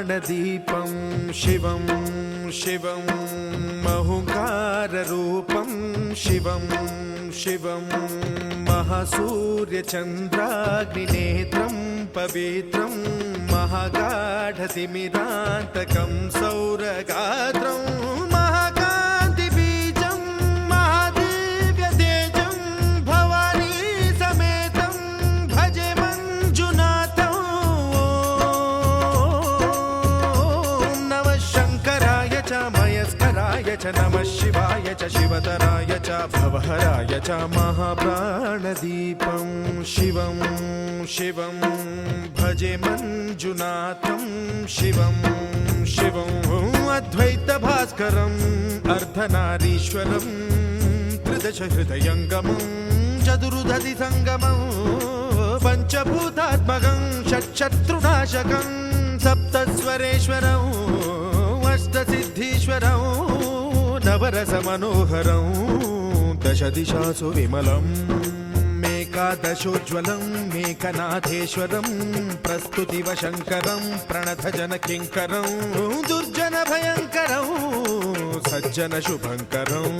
प्राणदीपं शिवं शिवं महुकाररूपं शिवं शिवं महासूर्यचन्द्राग्निनेत्रं पवित्रं महागाढतिमिरान्तकं सौरगात्रं महाकान्तिबीजं महादिव्यतेजं भवानी समेतं भजे मञ्जुनाथं। ॐ नमः शङ्कराय च मयस्कराय च नमः शिवाय च शिवतराय च भवहराय च महाप्राणदीपं शिवं शिवं भजे मञ्जुनाथं शिवं शिवं अद्वैतभास्करम् अर्धनारीश्वरं त्रिदशहृदयङ्गमं चतुर्दधिसङ्गमं पञ्चभूतात्मकं षट्शत्रुनाशकं सप्तस्वरेश्वरम् अष्टसिद्धीश्वरं नवरसमनोहरं दशदिशासु विमलम् एकादशोज्ज्वलं मेकनाथेश्वरं प्रस्तुतिवशङ्करं प्रणतजनकिङ्करं दुर्जनभयङ्करं सज्जनशुभङ्करं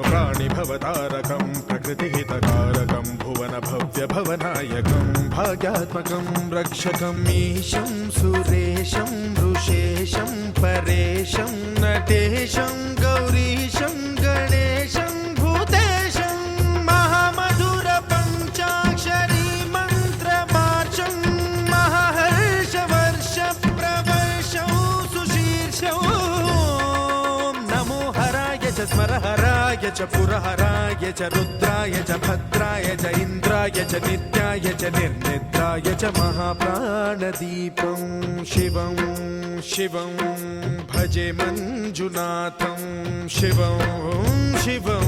प्राणिभवतारकं प्रकृतिहितकारकं भुवनभव्यभवनायकं भाग्यात्मकं रक्षकं ईशं सुरेशं ऋषेशं परेशं नटेशं गौरीशं गणेशं भूतेशं महामधुरपञ्चाक्षरी मन्त्रमार्चं महाहर्षवर्षप्रवर्षं सुशीर्षं नमो हराय च स्मरहराय च पुरहराय च रुद्राय च भद्राय च इन्द्राय च नित्याय च निर्निद्राय च महाप्राणदीपं शिवं शिवं भजे मञ्जुनाथं शिवं शिवं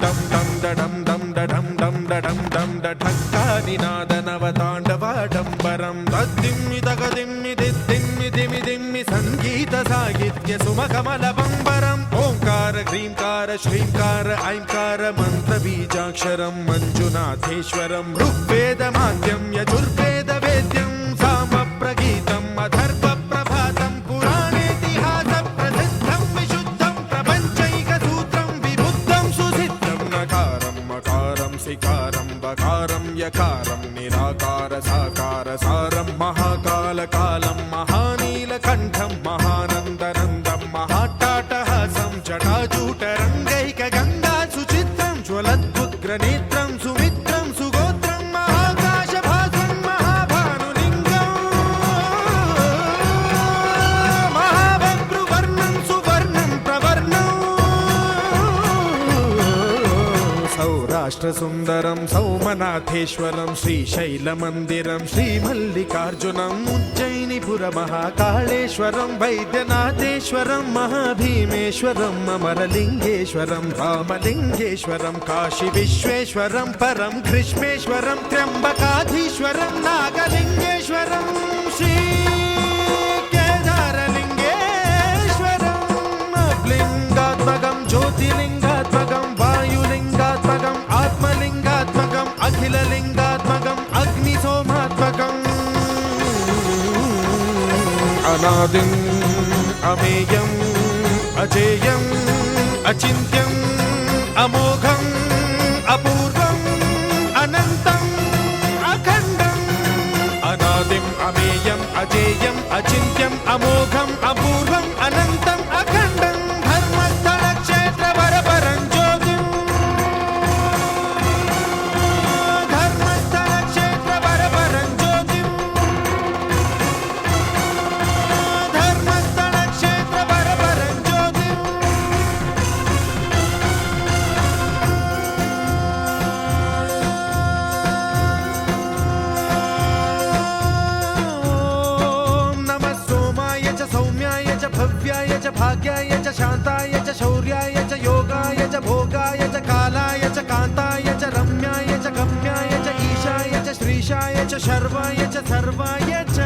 दं दं दडं दं दडं दं दडं दं दढक्कानिनादनवताण्डवाडम्बरं तद्दिम्मि तगदिम्मि दिद्दिम्मि दिमि दिम्मि सङ्गीतसाहित्य सुमकमलबम्बरम् ओङ्कार ह्रीङ्कार श्रीङ्कार ऐङ्कार मन्त्रबीजाक्षरं मञ्जुनाथेश्वरं ऋग्वेदमाद्यं यजुर्वेदवेद्यं सामप्रगीतम् अथर्वप्रभातं पुराणेतिहासप्रसिद्धं विशुद्धं प्रपञ्चैकसूत्रं विबुद्धं सुसिद्धं नकारं मकारं सिकारं बकारं यकारं निराकार साकार सारं महाकालकालं महानीलकण्ठं महानन्दनन्दं महाट्टाटहासं जटाजूटरङ्गैकगङ्गा सुचित्रं ज्वलद्भुग्रनेत्रं सुमित्रं सुगोत्रं महाकाशभासं महाभानुलिङ्गं महाबभ्रुवर्णं सुवर्णं प्रवर्णं सौराष्ट्रसुन्दरं सौमनाथेश्वरं श्रीशैलमन्दिरं श्रीमल्लिकार्जुनम् उज्जयिनीपुरमहाकाळेश्वरं वैद्यनाथेश्वरं महाभीमेश्वरम् अमरलिङ्गेश्वरं रामलिङ्गेश्वरं काशीविश्वेश्वरं परं घृष्मेश्वरं त्र्यम्बकाधीश्वरं नागलिङ्गेश्वरं श्रीकेदारलिङ्गेश्वरं लिङ्गात्मकं ज्योतिलिङ्गात्मकं वायुलिङ्गात्मकम् आत्मलिङ्गात्मकम् अखिललिङ्गात्मकम् अग्निसोमात्मकम् अनादिम् अमेयम् अजेयम् अचिन्त्यम् अमोघम् अपूर्वम् अनन्तम् अखण्डम् अनादिम् अमेयम् अजेयम् अचिन्त्यम् अमोघम् अपूर्वम् अनन्तम् अखण्डम् धर्मस्थलक्षेत्रवरपरं ज्योतिम् धर्मस्थलक्षेत्रवरपरं ज्योतिम् धर्मस्थलक्षेत्रवरपरं ज्योतिम् नमः सोमाय च सौम्याय च भव्याय च भाग्याय च शान्ताय च शौर्याय च योगाय च भोगाय च कालाय च कान्ताय च रम्याय च गम्याय च ईशाय च श्रीशाय च शर्वाय च सर्वाय च